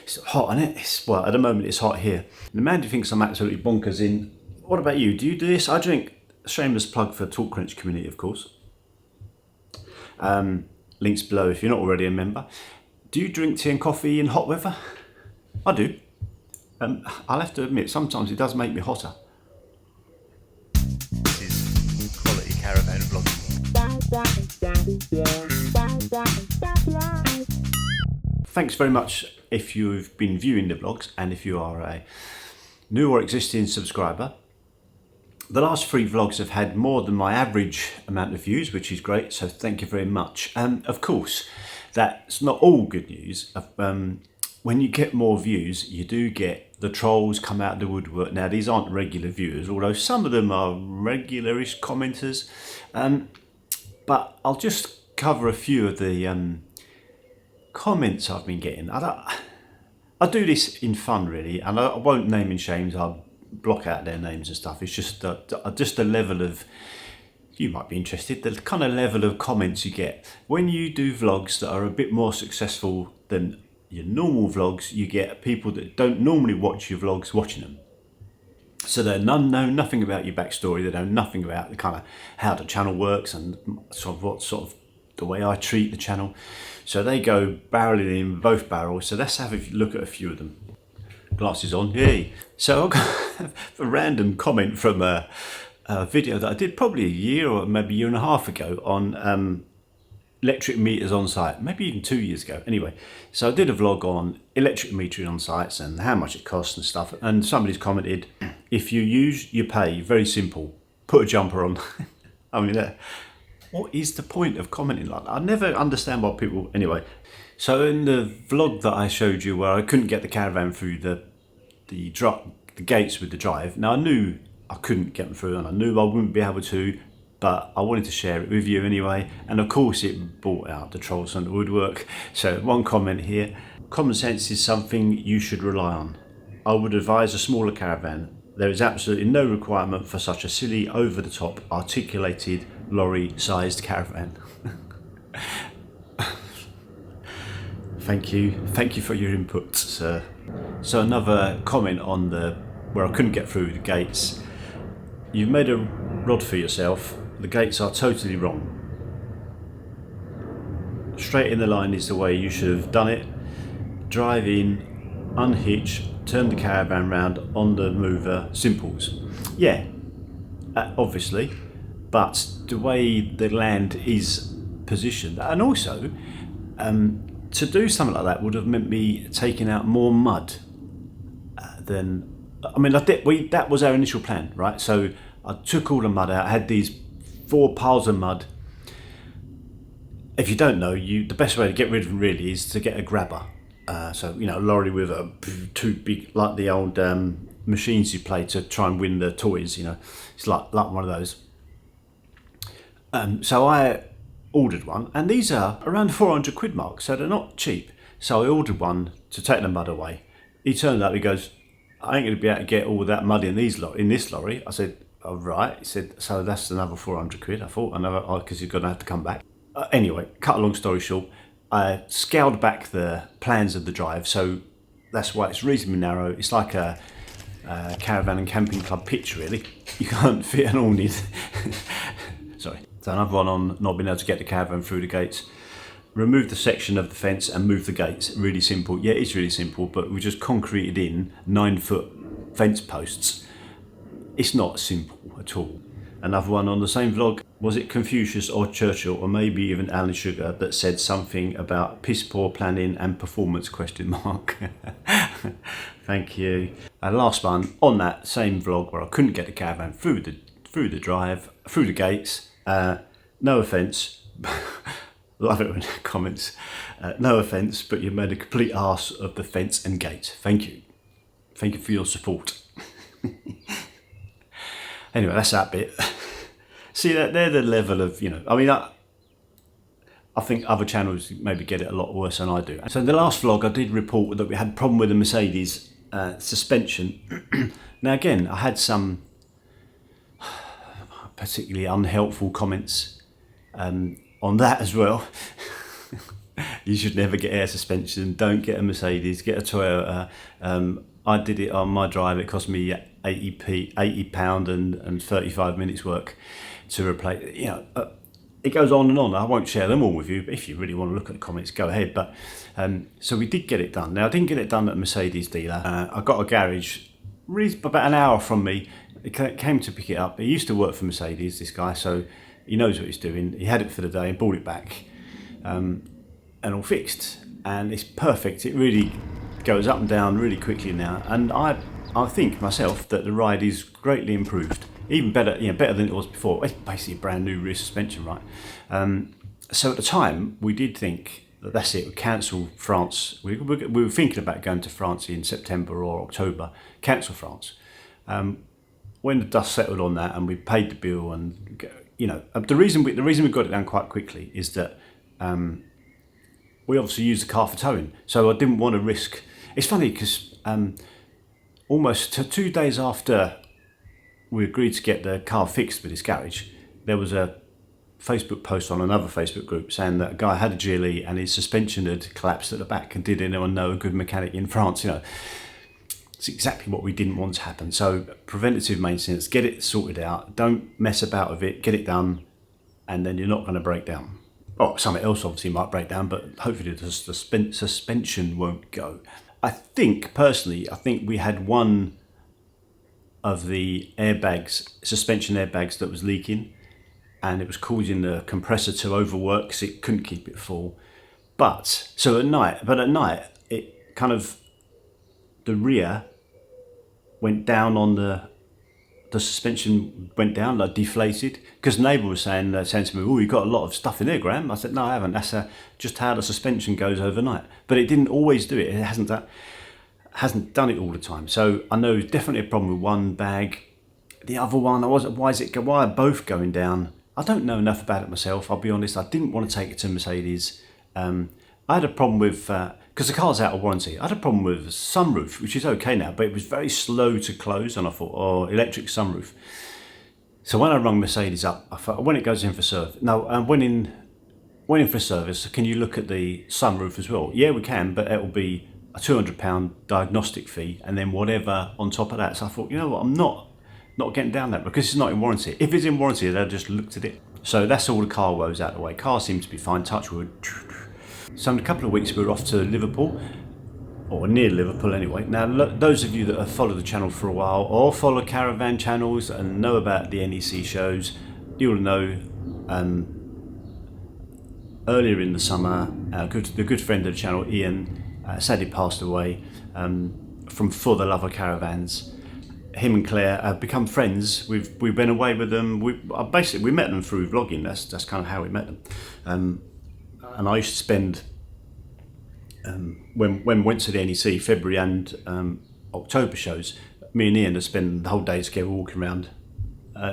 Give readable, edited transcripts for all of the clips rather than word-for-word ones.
It's hot, isn't it? Well, at the moment it's hot here. And Mandy thinks I'm absolutely bonkers in. What about you? Do you do this? I drink. Shameless plug for Talk Crunch community, of course. Links below if you're not already a member. Do you drink tea and coffee in hot weather? I do. I'll have to admit, sometimes it does make me hotter. This is quality caravan vlogging. Thanks very much if you've been viewing the vlogs and if you are a new or existing subscriber. The last 3 vlogs have had more than my average amount of views, which is great, so thank you very much. Of course, that's not all good news. When you get more views, you do get the trolls come out of the woodwork. Now, these aren't regular viewers, although some of them are regularish commenters. But I'll just cover a few of the comments I've been getting. I do this in fun, really, and I won't name and shames. I'll block out their names and stuff. It's just the level of, you might be interested, the kind of level of comments you get when you do vlogs that are a bit more successful than your normal vlogs. You get people that don't normally watch your vlogs watching them, so they know nothing about your backstory. They know nothing about the kind of how the channel works and sort of the way I treat the channel. So they go barreling in both barrels. So let's have a look at a few of them. Glasses on, yay. So I've got a random comment from a video that I did probably a year or maybe a year and a half ago on electric meters on site, maybe even 2 years ago. Anyway, so I did a vlog on electric metering on sites and how much it costs and stuff. And somebody's commented, if you use, you pay, very simple, put a jumper on. I mean, what is the point of commenting like that? I never understand why people, anyway. So in the vlog that I showed you where I couldn't get the caravan through the gates with the drive, now I knew I couldn't get them through and I knew I wouldn't be able to, but I wanted to share it with you anyway, and of course it brought out the trolls on the woodwork. So one comment here: common sense is something you should rely on. I would advise a smaller caravan. There is absolutely no requirement for such a silly, over-the-top, articulated, lorry-sized caravan. Thank you for your input, sir. So another comment on where I couldn't get through the gates. You've made a rod for yourself. The gates are totally wrong. Straight in the line is the way you should have done it. Drive in, unhitch, turn the caravan round on the mover, simples. Yeah, obviously, but the way the land is positioned, and also to do something like that would have meant me taking out more mud than, I mean, that was our initial plan, right? So I took all the mud out. I had these 4 piles of mud. If you don't know, the best way to get rid of them really is to get a grabber. So, you know, a lorry with a 2 big, like the old machines you play to try and win the toys, you know. It's like one of those. So I ordered one, and these are around the 400 quid mark, so they're not cheap. So I ordered one to take the mud away. He turned up, he goes, I ain't going to be able to get all that mud in this lorry. I said, oh, right. He said, so that's another 400 quid. I thought, because you're going to have to come back. Anyway, cut a long story short, I scaled back the plans of the drive, so that's why it's reasonably narrow. It's like a caravan and camping club pitch, really. You can't fit an awning. Sorry. So another one on not being able to get the caravan through the gates. Remove the section of the fence and move the gates. Really simple. Yeah, it's really simple, but we just concreted in 9-foot fence posts. It's not simple at all. Another one on the same vlog. Was it Confucius or Churchill or maybe even Alan Sugar that said something about piss poor planning and performance ? Thank you. And last one on that same vlog where I couldn't get the caravan through the drive, through the gates. No offence. Love it when comments. No offence, but you made a complete arse of the fence and gate. Thank you. Thank you for your support. Anyway, that's that bit. See, they're the level of, you know, I mean, I think other channels maybe get it a lot worse than I do. So in the last vlog, I did report that we had a problem with the Mercedes suspension. Now again, I had some particularly unhelpful comments on that as well. You should never get air suspension. Don't get a Mercedes. Get a Toyota. I did it on my drive. It cost me £80 and 35 minutes work to replace. It goes on and on. I won't share them all with you, but if you really want to look at the comments, go ahead. But so we did get it done. Now I didn't get it done at a Mercedes dealer. I got a garage about an hour from me. It came to pick it up. He used to work for Mercedes, this guy, so he knows what he's doing. He had it for the day and brought it back, and all fixed. And it's perfect. It really goes up and down really quickly now. And I think myself that the ride is greatly improved. Even better, better than it was before. It's basically a brand new rear suspension, right? So at the time, we did think that that's it. We cancel France. We were thinking about going to France in September or October. Cancel France. When the dust settled on that, and we paid the bill, and the reason we got it done quite quickly is that we obviously used the car for towing. So I didn't want to risk. It's funny because almost 2 days after we agreed to get the car fixed with this garage, there was a Facebook post on another Facebook group saying that a guy had a GLE and his suspension had collapsed at the back, and did anyone know a good mechanic in France? It's exactly what we didn't want to happen. So preventative maintenance, get it sorted out, don't mess about with it, get it done, and then you're not going to break down. Oh, something else obviously might break down, but hopefully the suspension won't go. I think we had one of the suspension airbags that was leaking, and it was causing the compressor to overwork because it couldn't keep it full. But at night, it kind of, the rear went down on the suspension went down, like deflated, because the neighbour was saying to me, "Oh, you got a lot of stuff in there, Graham." I said, "No, I haven't. That's just how the suspension goes overnight." But it didn't always do it. It hasn't done it all the time. So I know there's definitely a problem with one bag. The other one, why are both going down? I don't know enough about it myself. I'll be honest. I didn't want to take it to Mercedes. I had a problem with, because the car's out of warranty, I had a problem with the sunroof, which is okay now, but it was very slow to close, and I thought, oh, electric sunroof. So when I rung Mercedes up, I thought, when it goes in for service, went in for service, can you look at the sunroof as well? Yeah, we can, but it will be a £200 diagnostic fee, and then whatever on top of that. So I thought, you know what, I'm not getting down that, because it's not in warranty. If it's in warranty, they'll just looked at it. So that's all the car woes out of the way. Car seems to be fine, touch wood. So in a couple of weeks we were off to Liverpool, or near Liverpool anyway. Now those of you that have followed the channel for a while, or follow caravan channels and know about the NEC shows, you'll know earlier in the summer, the good friend of the channel, Ian, sadly passed away from For the Love of Caravans. Him and Claire have become friends. We've been away with them. We met them through vlogging. That's kind of how we met them. And I used to spend when we went to the NEC February and October shows. Me and Ian would spend the whole day together walking around.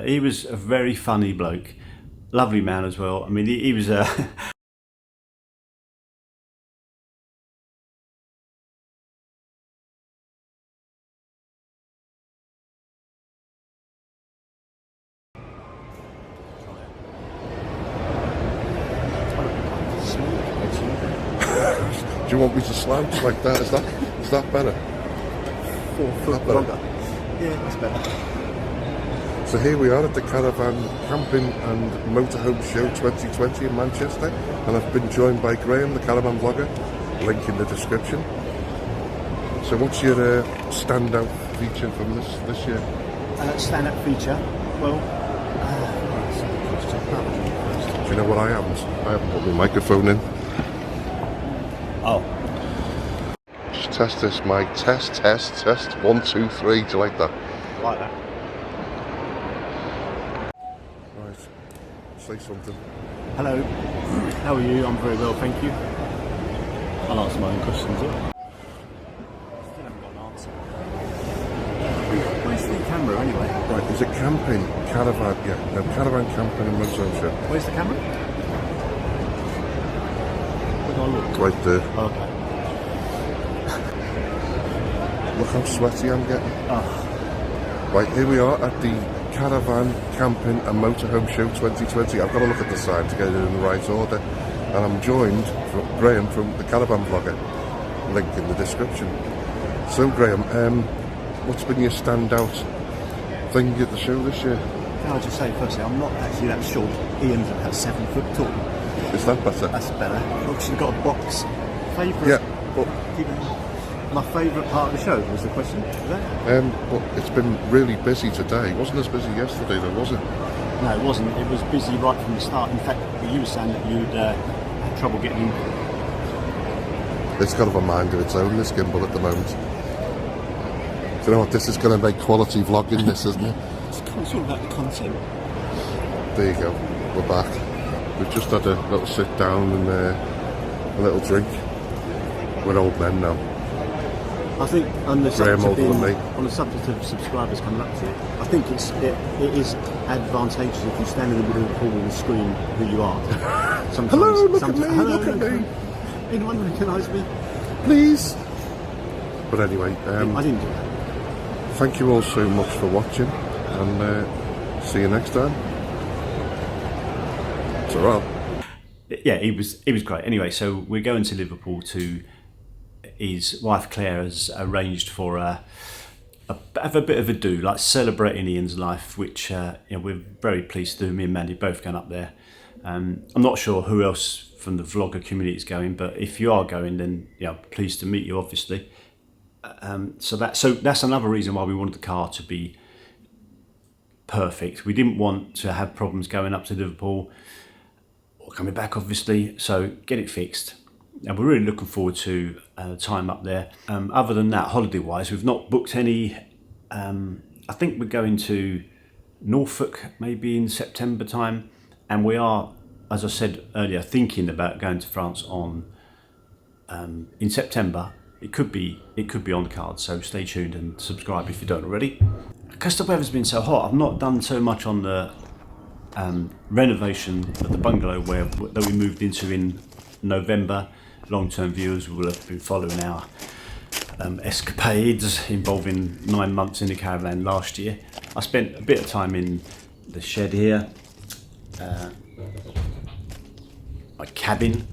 He was a very funny bloke, lovely man as well. I mean, he was a Do you want me to slouch like that? Is that better? 4 foot longer. Yeah, that's better. So here we are at the Caravan Camping and Motorhome Show 2020 in Manchester, and I've been joined by Graham, the caravan vlogger. Link in the description. So what's your standout feature from this year? Standout feature? Well, do you know what I haven't? I haven't put my microphone in. Oh. Just test this mic. Test. 1, 2, 3. Do you like that? Like that. Right. Say something. Hello. How are you? I'm very well, thank you. I'll answer my own questions. Still haven't got an answer. Where's the camera anyway? Right. Is it camping? Caravan? Yeah. No. Caravan Camping and Motorhome Show. Where's the camera? Look. Right there. Okay. Look how sweaty I'm getting. Oh. Right, here we are at the Caravan Camping and Motorhome Show 2020. I've got to look at the sign to get it in the right order. and I'm joined from Graham from the Caravan Vlogger, link in the description. So Graham, what's been your standout thing at the show this year? Can I just say firstly, I'm not actually that short. Ian's about 7 foot tall. Is that better? That's better. Look, she's got a box. Favourite? Yeah, but my favourite part of the show was the question. Is that? but it's been really busy today. It wasn't as busy yesterday though, was it? No, it wasn't. It was busy right from the start. In fact, you were saying that you'd had trouble getting in. It's kind of a mind of its own, this gimbal at the moment. Do you know what? This is going to make quality vlogging, this, isn't it? It's all about the content. There you go. We're back. We've just had a little sit down and a little drink. We're old men now. I think on the Graham older than me. on the subject of subscribers coming up to you, I think it is advantageous if you stand in the middle of the pool and scream who you are. Sometimes, Hello, look at me, hello, look at me. Anyone recognise me? Please. But anyway, I didn't do that. thank you all so much for watching, and see you next time. Ta-ra. Yeah, it was great. Anyway, so we're going to Liverpool to. His wife Claire has arranged for have a bit of a do, like celebrating Ian's life, which we're very pleased to do. Me and Mandy both going up there. I'm not sure who else from the vlogger community is going, but if you are going, then pleased to meet you, obviously. So that's another reason why we wanted the car to be perfect. We didn't want to have problems going up to Liverpool or coming back, obviously. So get it fixed. And we're really looking forward to time up there. Other than that, holiday-wise, we've not booked any. I think we're going to Norfolk maybe in September time, and we are, as I said earlier, thinking about going to France in September. It could be on the card, so stay tuned and subscribe if you don't already. Because the weather's been so hot, I've not done so much on the renovation of the bungalow that we moved into in November. Long-term viewers will have been following our escapades involving 9 months in the caravan last year. I spent a bit of time in the shed here, my cabin.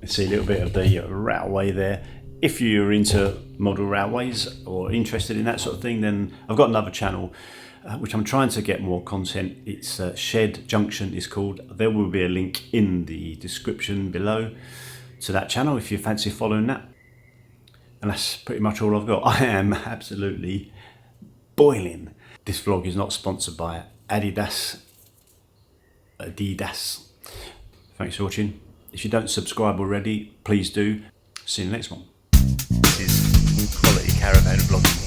You see a little bit of the railway there. If you're into model railways or interested in that sort of thing, then I've got another channel which I'm trying to get more content. It's Shed Junction is called. There will be a link in the description below to that channel if you fancy following that. And that's pretty much all I've got. I am absolutely boiling. This vlog is not sponsored by Adidas. Thanks for watching. If you don't subscribe already, please do. See you in the next one. This is quality caravan vlogging.